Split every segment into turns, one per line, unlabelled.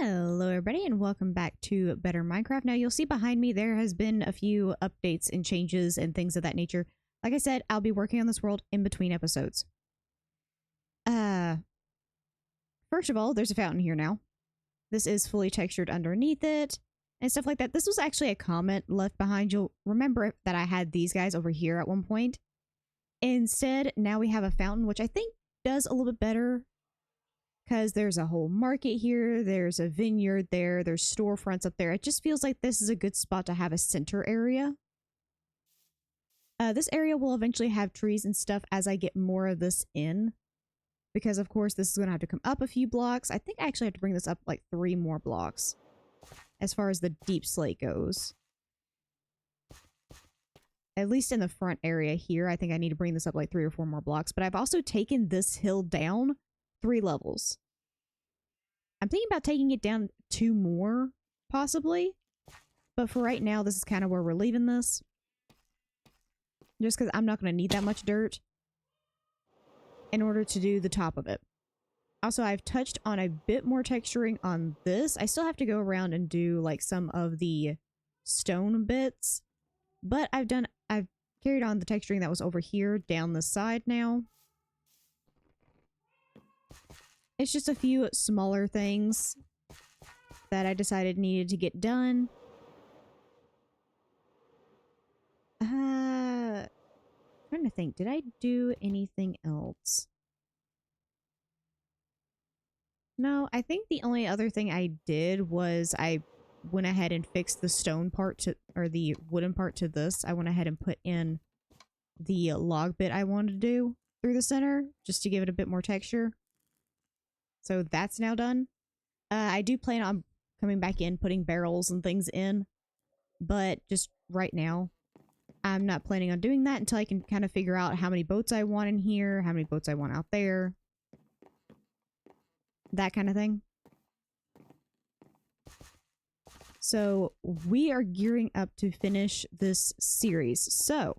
Hello everybody and welcome back to Better Minecraft. Now you'll see behind me there has been a few updates and changes and things of that nature. Like I said, I'll be working on this world in between episodes. First of all, there's a fountain here now. This is fully textured underneath it and stuff like that. This was actually a comment left behind. You'll remember that I had these guys over here at one point. Instead, now we have a fountain, which I think does a little bit better. Because there's a whole market here, there's a vineyard there, there's storefronts up there. It just feels like this is a good spot to have a center area. This area will eventually have trees and stuff as I get more of this in. Because of course this is going to have to come up a few blocks. I think I actually have to bring this up like 3 more blocks. As far as the deep slate goes. At least in the front area here, I think I need to bring this up like 3 or 4 more blocks. But I've also taken this hill down 3 levels. I'm thinking about taking it down 2 more, possibly. But for right now, this is kind of where we're leaving this. Just because I'm not going to need that much dirt in order to do the top of it. Also, I've touched on a bit more texturing on this. I still have to go around and do like some of the stone bits. But I've carried on the texturing that was over here down the side now. It's just a few smaller things that I decided needed to get done. Trying to think, did I do anything else? No, I think the only other thing I did was I went ahead and fixed the stone part to, or the wooden part to this. I went ahead and put in the log bit I wanted to do through the center, just to give it a bit more texture. So that's now done. I do plan on coming back in, putting barrels and things in. But just right now, I'm not planning on doing that until I can kind of figure out how many boats I want in here, how many boats I want out there. That kind of thing. So we are gearing up to finish this series. So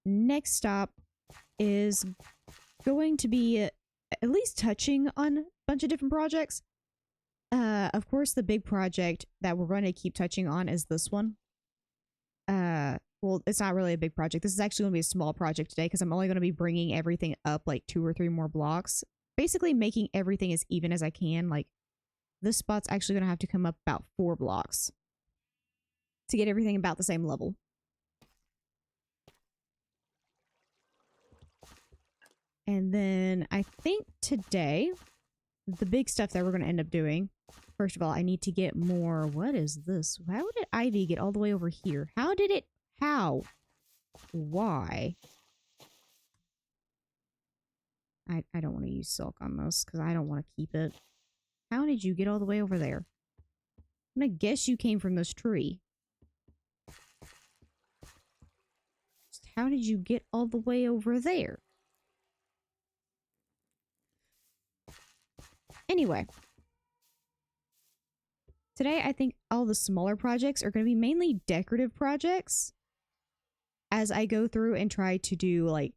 next stop is going to be at least touching on a bunch of different projects. Of course, the big project that we're going to keep touching on is this one. Well, it's not really a big project. This is actually going to be a small project today because I'm only going to be bringing everything up like 2 or 3 more blocks. Basically making everything as even as I can. Like, this spot's actually going to have to come up about 4 blocks to get everything about the same level. And then I think today, the big stuff that we're going to end up doing, first of all, I need to get more. What is this? How did ivy get all the way over here? How did it? How? Why? I don't want to use silk on this because I don't want to keep it. How did you get all the way over there? I'm going to guess you came from this tree. Just how did you get all the way over there? Anyway, today I think all the smaller projects are going to be mainly decorative projects as I go through and try to do like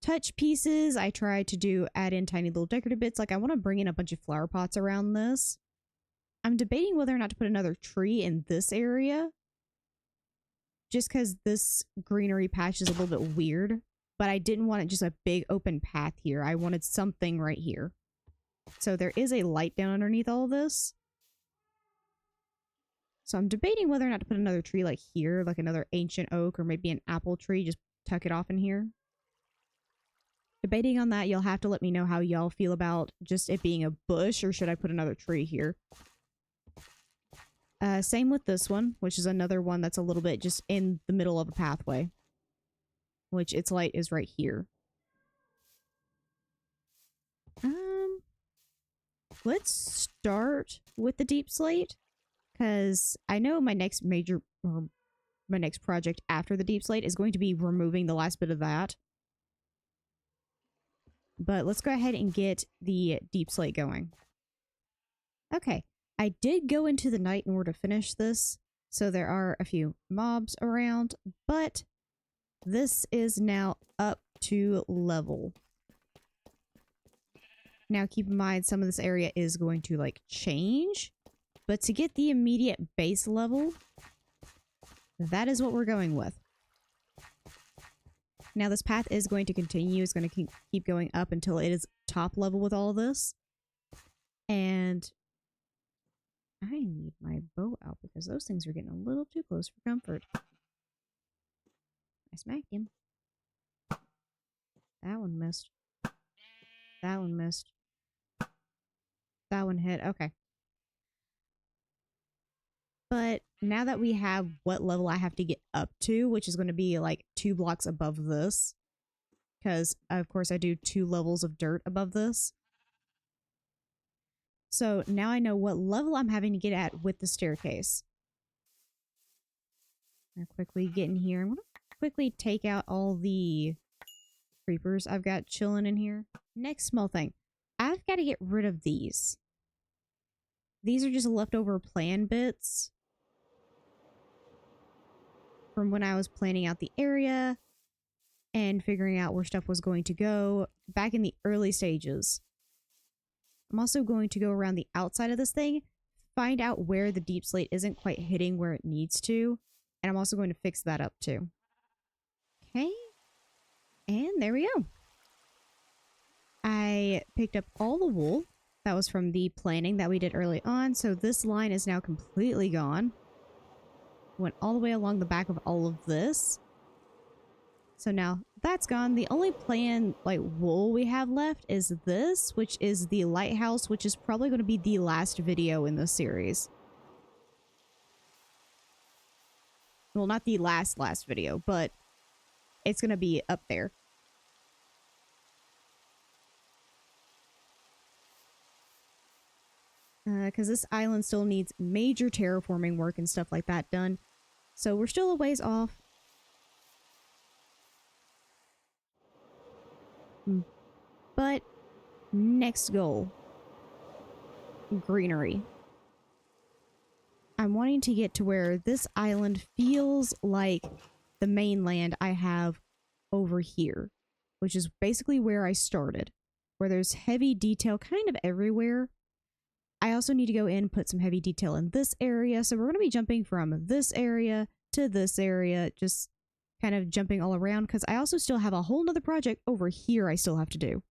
touch pieces. I try to add in tiny little decorative bits. Like I want to bring in a bunch of flower pots around this. I'm debating whether or not to put another tree in this area just because this greenery patch is a little bit weird, but I didn't want it just a big open path here. I wanted something right here. So there is a light down underneath all of this. So I'm debating whether or not to put another tree like here, like another ancient oak or maybe an apple tree, just tuck it off in here. Debating on that, you'll have to let me know how y'all feel about just it being a bush or should I put another tree here. Same with this one, which is another one that's a little bit just in the middle of a pathway. Which its light is right here. Let's start with the deep slate, because I know my next my next project after the deep slate is going to be removing the last bit of that. But let's go ahead and get the deep slate going. Okay, I did go into the night in order to finish this, so there are a few mobs around, but this is now up to level. Now keep in mind some of this area is going to like change, but to get the immediate base level, that is what we're going with. Now this path is going to continue. It's going to keep going up until it is top level with all of this. And I need my bow out because those things are getting a little too close for comfort. I smacked him. That one missed. That one missed. That one hit. Okay. But now that we have what level I have to get up to, which is going to be like 2 blocks above this, because of course I do 2 levels of dirt above this. So now I know what level I'm having to get at with the staircase. I'll quickly get in here. I'm going to quickly take out all the creepers I've got chilling in here. Next small thing. I've got to get rid of these. These are just leftover plan bits from when I was planning out the area and figuring out where stuff was going to go back in the early stages. I'm also going to go around the outside of this thing, find out where the deep slate isn't quite hitting where it needs to, and I'm also going to fix that up too. Okay, and there we go. I picked up all the wool that was from the planning that we did early on, so this line is now completely gone. Went all the way along the back of all of this. So now that's gone. The only plan, like, wool we have left is this, which is the lighthouse, which is probably going to be the last video in this series. Well, not the last video, but it's going to be up there. Because this island still needs major terraforming work and stuff like that done. So we're still a ways off. But next goal. Greenery. I'm wanting to get to where this island feels like the mainland I have over here. Which is basically where I started. Where there's heavy detail kind of everywhere. I also need to go in and put some heavy detail in this area. So we're going to be jumping from this area to this area. Just kind of jumping all around. Because I also still have a whole nother project over here I still have to do.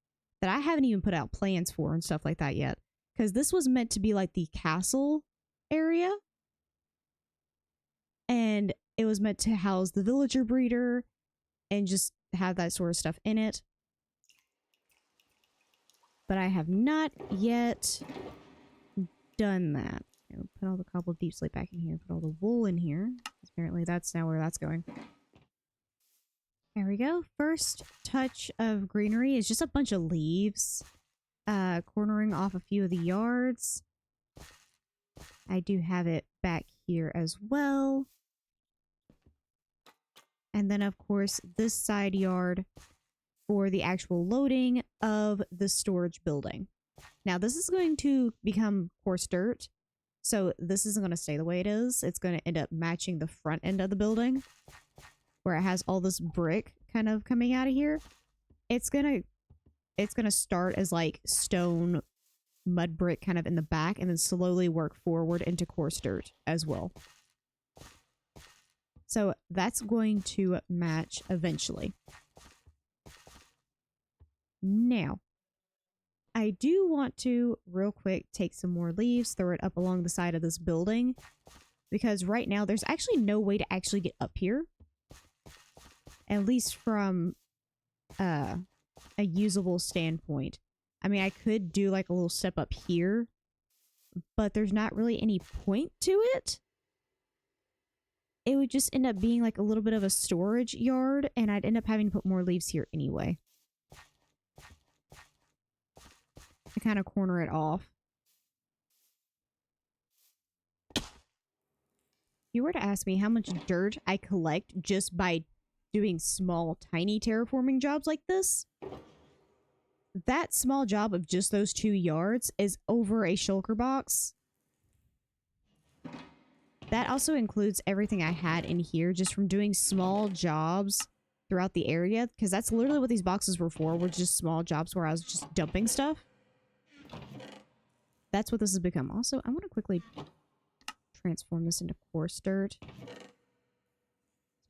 That I haven't even put out plans for and stuff like that yet. Because this was meant to be like the castle area. And it was meant to house the villager breeder. And just have that sort of stuff in it. But I have not yet done that. I'll put all the cobbled deep slate back in here. Put all the wool in here. Apparently that's now where that's going. There we go. First touch of greenery is just a bunch of leaves. Cornering off a few of the yards. I do have it back here as well. And then of course this side yard for the actual loading of the storage building. Now this is going to become coarse dirt, so this isn't going to stay the way it is. It's going to end up matching the front end of the building, where it has all this brick kind of coming out of here. It's gonna start as like stone, mud brick kind of in the back, and then slowly work forward into coarse dirt as well. So that's going to match eventually. Now, I do want to, real quick, take some more leaves, throw it up along the side of this building. Because right now, there's actually no way to actually get up here. At least from a usable standpoint. I mean, I could do like a little step up here. But there's not really any point to it. It would just end up being like a little bit of a storage yard. And I'd end up having to put more leaves here anyway. To kind of corner it off. If you were to ask me how much dirt I collect just by doing small, tiny terraforming jobs like this, that small job of just those 2 yards is over a shulker box. That also includes everything I had in here just from doing small jobs throughout the area, because that's literally what these boxes were for, were just small jobs where I was just dumping stuff. that's what this has become. Also, I want to quickly transform this into coarse dirt, so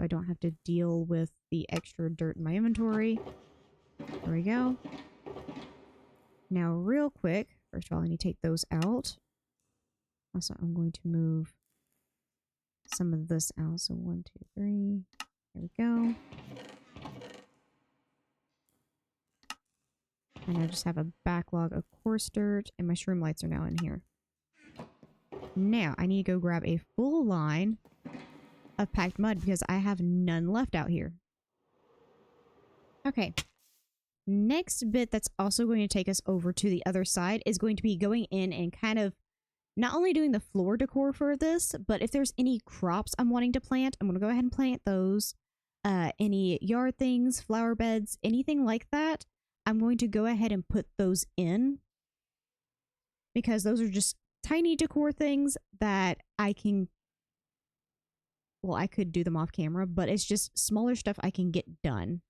I don't have to deal with the extra dirt in my inventory. There we go. Now, real quick, first of all, I need to take those out. Also, I'm going to move some of this out. So 1, 2, 3. There we go. And I just have a backlog of coarse dirt, and my shroom lights are now in here. Now, I need to go grab a full line of packed mud because I have none left out here. Okay. Next bit that's also going to take us over to the other side is going to be going in and kind of not only doing the floor decor for this, but if there's any crops I'm wanting to plant, I'm going to go ahead and plant those. Any yard things, flower beds, anything like that, I'm going to go ahead and put those in because those are just tiny decor things that I can, well, I could do them off camera, but it's just smaller stuff I can get done.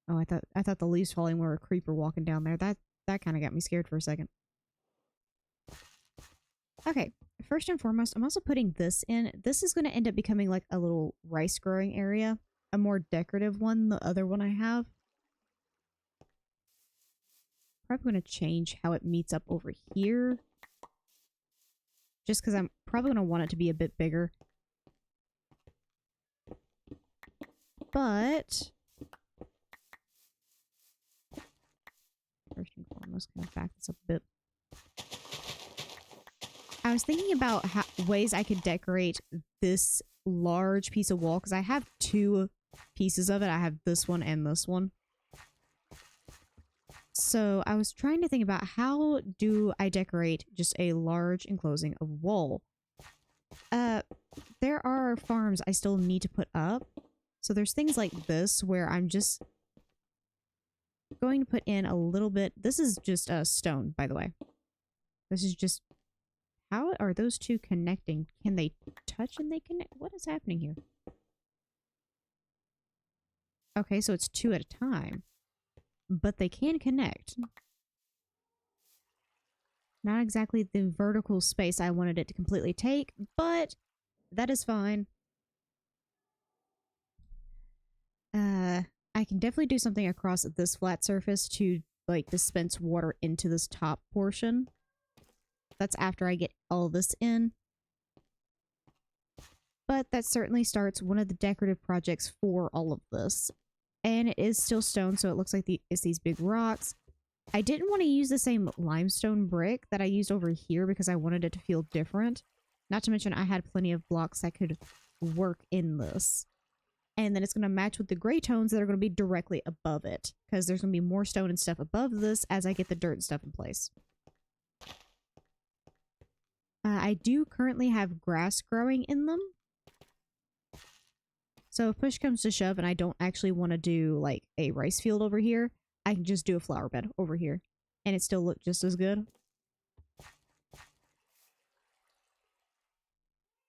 Oh, I thought the leaves falling were a creeper walking down there. That kind of got me scared for a second. Okay, first and foremost, I'm also putting this in. This is going to end up becoming like a little rice growing area, a more decorative one, the other one I have. Probably going to change how it meets up over here. Just because I'm probably going to want it to be a bit bigger. But first and foremost, kind of back this up a bit. I was thinking about ways I could decorate this large piece of wall because I have two pieces of it. I have this one and this one. So I was trying to think about how do I decorate just a large enclosing of wall. There are farms I still need to put up. So there's things like this where I'm just going to put in a little bit. This is just a stone, by the way. This is just, how are those two connecting? Can they touch and they connect? What is happening here? Okay, so it's two at a time. But they can connect. Not exactly the vertical space I wanted it to completely take, but that is fine. I can definitely do something across this flat surface to like dispense water into this top portion. That's after I get all this in. But that certainly starts one of the decorative projects for all of this. And it is still stone, so it looks like it's these big rocks. I didn't want to use the same limestone brick that I used over here because I wanted it to feel different. Not to mention I had plenty of blocks that could work in this. And then it's going to match with the gray tones that are going to be directly above it. Because there's going to be more stone and stuff above this as I get the dirt and stuff in place. I do currently have grass growing in them. So if push comes to shove and I don't actually want to do like a rice field over here, I can just do a flower bed over here. And it still look just as good.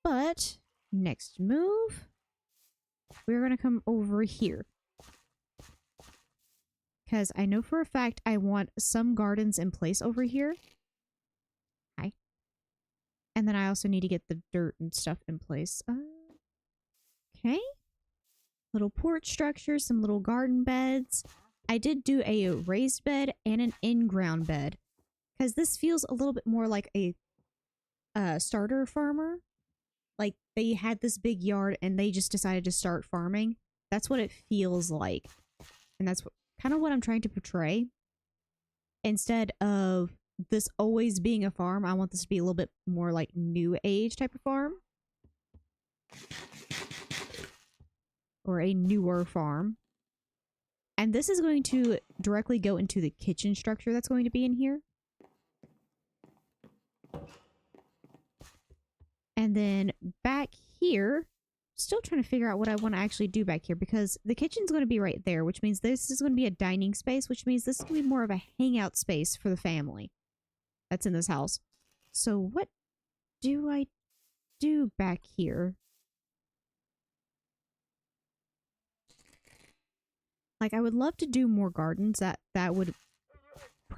But next move, we're going to come over here. Because I know for a fact I want some gardens in place over here. Hi. And then I also need to get the dirt and stuff in place. Okay. Little porch structures, some little garden beds. I did do a raised bed and an in-ground bed. Because this feels a little bit more like a starter farmer. Like they had this big yard and they just decided to start farming. That's what it feels like. And that's kind of what I'm trying to portray. Instead of this always being a farm, I want this to be a little bit more like new age type of farm. Or a newer farm. And this is going to directly go into the kitchen structure that's going to be in here. And then back here, still trying to figure out what I want to actually do back here because the kitchen's going to be right there, which means this is going to be a dining space, which means this is going to be more of a hangout space for the family that's in this house. So what do I do back here? Like, I would love to do more gardens. That would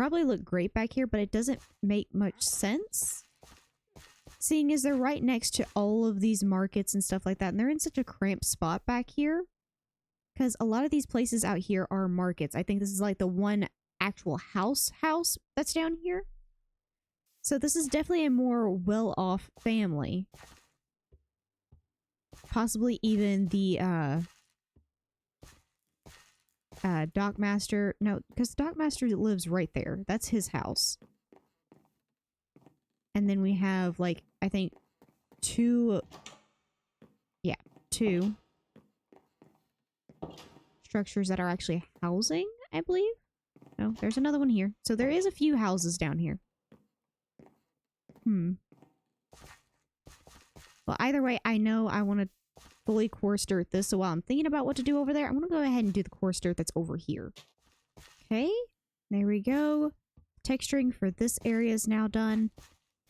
probably look great back here, but it doesn't make much sense. Seeing as they're right next to all of these markets and stuff like that, and they're in such a cramped spot back here. Because a lot of these places out here are markets. I think this is like the one actual house that's down here. So this is definitely a more well-off family. Possibly even the Dockmaster. No, because Dockmaster lives right there. That's his house. And then we have, like, I think two structures that are actually housing, I believe. No, there's another one here. So there is a few houses down here. Well, either way, I know I want to fully coarse dirt this, so while I'm thinking about what to do over there, I'm going to go ahead and do the coarse dirt that's over here. Okay, there we go. Texturing for this area is now done.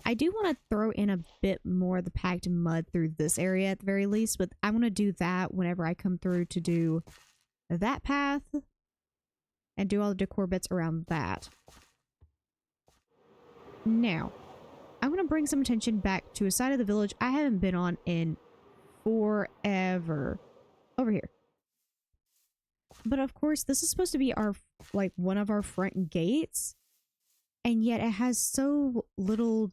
I do want to throw in a bit more of the packed mud through this area at the very least, but I want to do that whenever I come through to do that path and do all the decor bits around that. Now, I'm going to bring some attention back to a side of the village I haven't been on in forever. Over here. But of course, this is supposed to be our, like, one of our front gates. And yet it has so little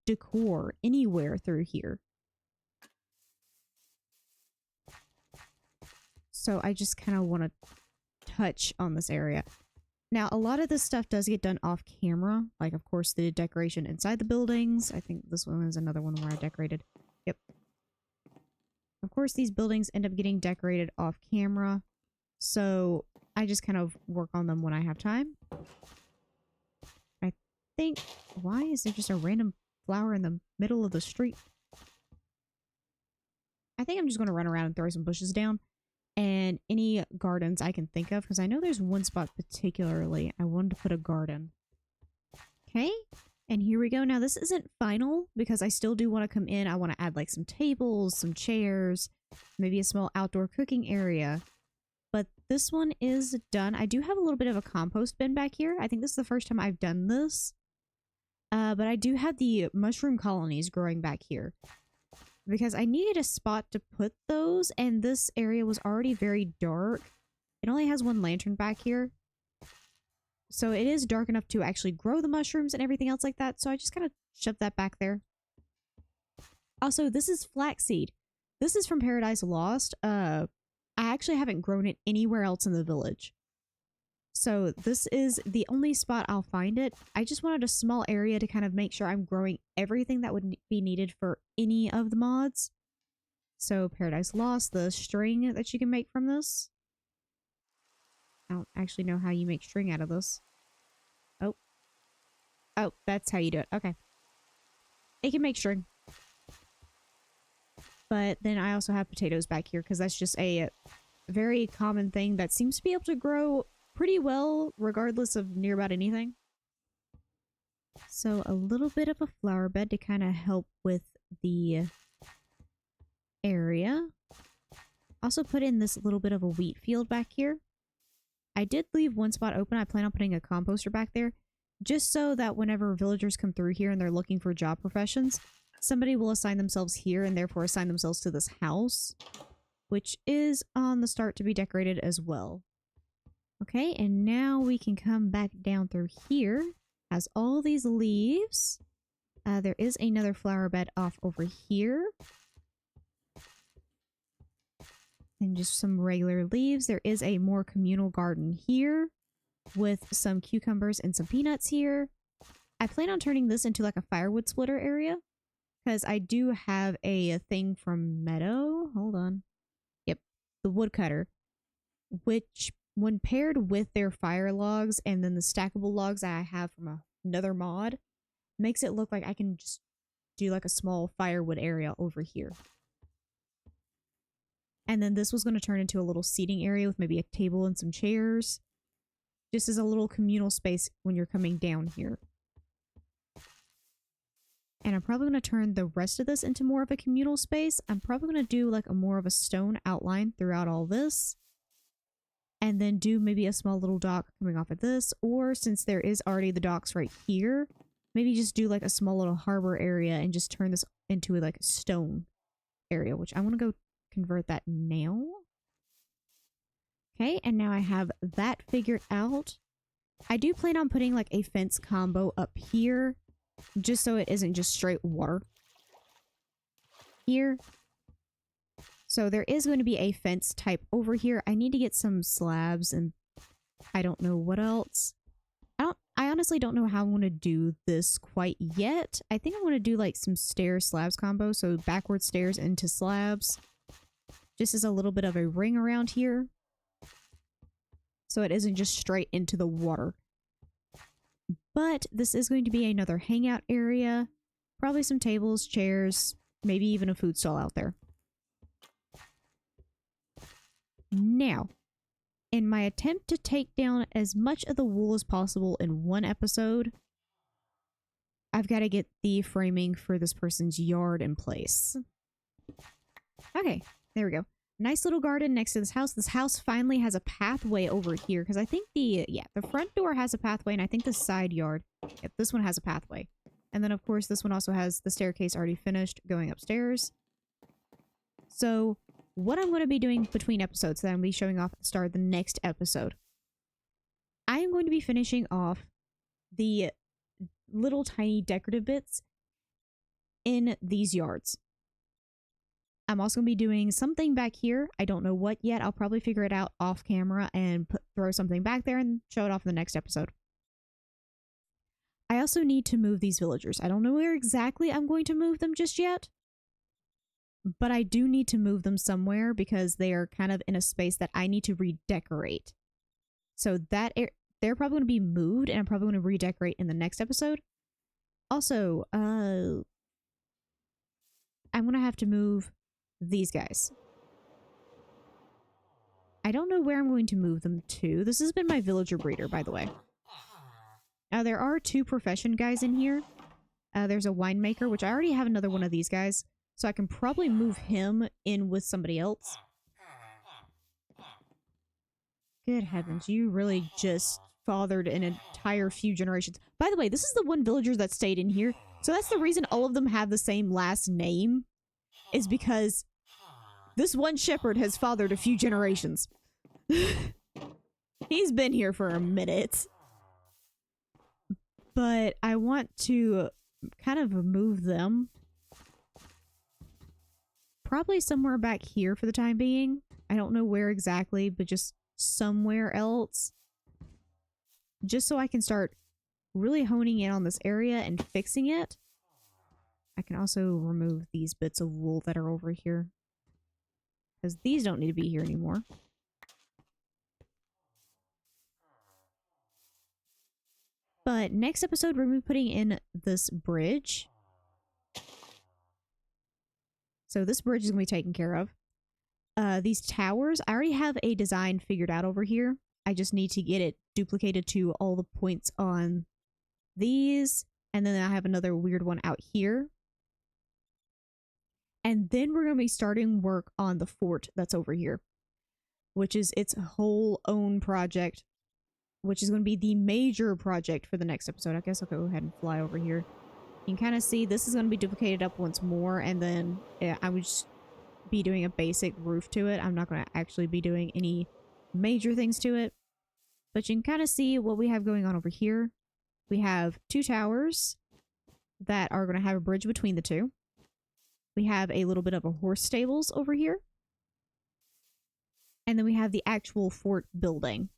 decor anywhere through here. So I just kind of want to touch on this area. Now, a lot of this stuff does get done off camera. Like, of course, the decoration inside the buildings. I think this one is another one where I decorated. Yep. Of course, these buildings end up getting decorated off camera. So I just kind of work on them when I have time. I think... Why is there just a random flower in the middle of the street? I think I'm just going to run around and throw some bushes down. And any gardens I can think of, because I know there's one spot particularly I wanted to put a garden. Okay, and here we go. Now this isn't final because I still do want to come in. I want to add like some tables, some chairs, maybe a small outdoor cooking area. But this one is done. I do have a little bit of a compost bin back here. I think this is the first time I've done this. But I do have the mushroom colonies growing back here. Because I needed a spot to put those, and this area was already very dark. It only has one lantern back here. So it is dark enough to actually grow the mushrooms and everything else like that, so I just kind of shoved that back there. Also, this is flaxseed. This is from Paradise Lost. I actually haven't grown it anywhere else in the village. So this is the only spot I'll find it. I just wanted a small area to kind of make sure I'm growing everything that would be needed for any of the mods. So Paradise Lost, the string that you can make from this. I don't actually know how you make string out of this. Oh. Oh, that's how you do it. Okay. It can make string. But then I also have potatoes back here because that's just a very common thing that seems to be able to grow pretty well regardless of near about anything. So a little bit of a flower bed to kind of help with the area. Also put in this little bit of a wheat field back here. I did leave one spot open. I plan on putting a composter back there just so that whenever villagers come through here and they're looking for job professions, somebody will assign themselves here and therefore assign themselves to this house, which is on the start to be decorated as well. Okay, and now we can come back down through here. Has all these leaves. There is another flower bed off over here. And just some regular leaves. There is a more communal garden here with some cucumbers and some peanuts here. I plan on turning this into like a firewood splitter area because I do have a thing from Meadow. Hold on. Yep, the woodcutter, which when paired with their fire logs and then the stackable logs that I have from another mod, makes it look like I can just do like a small firewood area over here. And then this was going to turn into a little seating area with maybe a table and some chairs. Just as a little communal space when you're coming down here. And I'm probably going to turn the rest of this into more of a communal space. I'm probably going to do like a more of a stone outline throughout all this. and then do maybe a small little dock coming off of this, or since there is already the docks right here, maybe just do like a small little harbor area and just turn this into like a stone area, which I want to go convert that now. Okay, and now I have that figured out. I do plan on putting like a fence combo up here, just so it isn't just straight water here. So there is going to be a fence type over here. I need to get some slabs and I don't know what else. I honestly don't know how I'm going to do this quite yet. I think I want to do like some stairs slabs combo. So backward stairs into slabs. Just as a little bit of a ring around here. So it isn't just straight into the water. But this is going to be another hangout area. Probably some tables, chairs, maybe even a food stall out there. Now, in my attempt to take down as much of the wool as possible in one episode, I've got to get the framing for this person's yard in place. Okay, there we go. Nice little garden next to this house. This house finally has a pathway over here because I think the front door has a pathway and I think the side yard, yep, this one has a pathway. And then of course this one also has the staircase already finished going upstairs. So what I'm going to be doing between episodes that I'm going to be showing off at the start of the next episode, I am going to be finishing off the little tiny decorative bits in these yards. I'm also going to be doing something back here. I don't know what yet. I'll probably figure it out off camera and throw something back there and show it off in the next episode. I also need to move these villagers. I don't know where exactly I'm going to move them just yet. But I do need to move them somewhere because they are kind of in a space that I need to redecorate. So that they're probably going to be moved and I'm probably going to redecorate in the next episode. Also, I'm going to have to move these guys. I don't know where I'm going to move them to. This has been my villager breeder, by the way. There are 2 profession guys in here. There's a winemaker, which I already have another one of these guys. So I can probably move him in with somebody else. Good heavens, you really just fathered an entire few generations. By the way, this is the one villager that stayed in here. So that's the reason all of them have the same last name. Is because this one shepherd has fathered a few generations. He's been here for a minute. But I want to kind of move them. Probably somewhere back here for the time being. I don't know where exactly, but just somewhere else. Just so I can start really honing in on this area and fixing it. I can also remove these bits of wool that are over here. Because these don't need to be here anymore. But next episode, we're going to be putting in this bridge. So this bridge is going to be taken care of. These towers, I already have a design figured out over here. I just need to get it duplicated to all the points on these. And then I have another weird one out here. And then we're going to be starting work on the fort that's over here. Which is its whole own project. Which is going to be the major project for the next episode. I guess I'll go ahead and fly over here. You can kind of see this is going to be duplicated up once more. And then I would just be doing a basic roof to it. I'm not going to actually be doing any major things to it. But you can kind of see what we have going on over here. We have 2 towers that are going to have a bridge between the 2. We have a little bit of a horse stables over here. And then we have the actual fort building.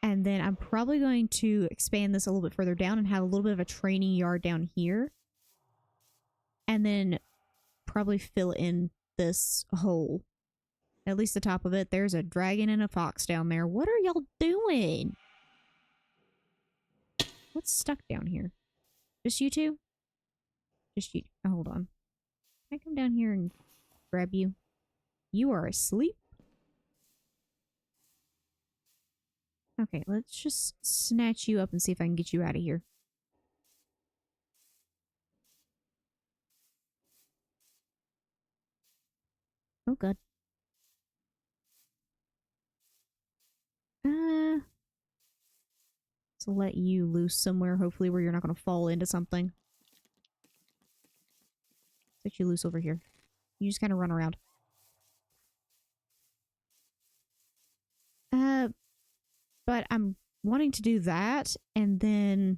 And then I'm probably going to expand this a little bit further down and have a little bit of a training yard down here. And then probably fill in this hole. At least the top of it. There's a dragon and a fox down there. What are y'all doing? What's stuck down here? Just you 2? Just you. Oh, hold on. Can I come down here and grab you? You are asleep? Okay, let's just snatch you up and see if I can get you out of here. Oh, God. To let you loose somewhere, hopefully, where you're not going to fall into something. Set you loose over here. You just kind of run around. But I'm wanting to do that, and then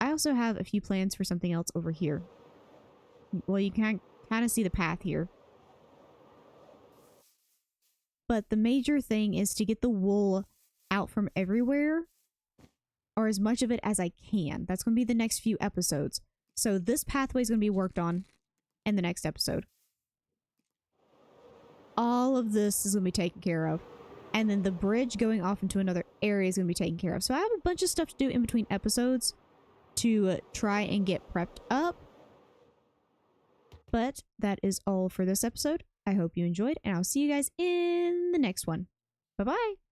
I also have a few plans for something else over here. Well, you can kind of see the path here. But the major thing is to get the wool out from everywhere, or as much of it as I can. That's going to be the next few episodes. So this pathway is going to be worked on in the next episode. All of this is going to be taken care of. And then the bridge going off into another area is going to be taken care of. So I have a bunch of stuff to do in between episodes to try and get prepped up. But that is all for this episode. I hope you enjoyed, and I'll see you guys in the next one. Bye-bye!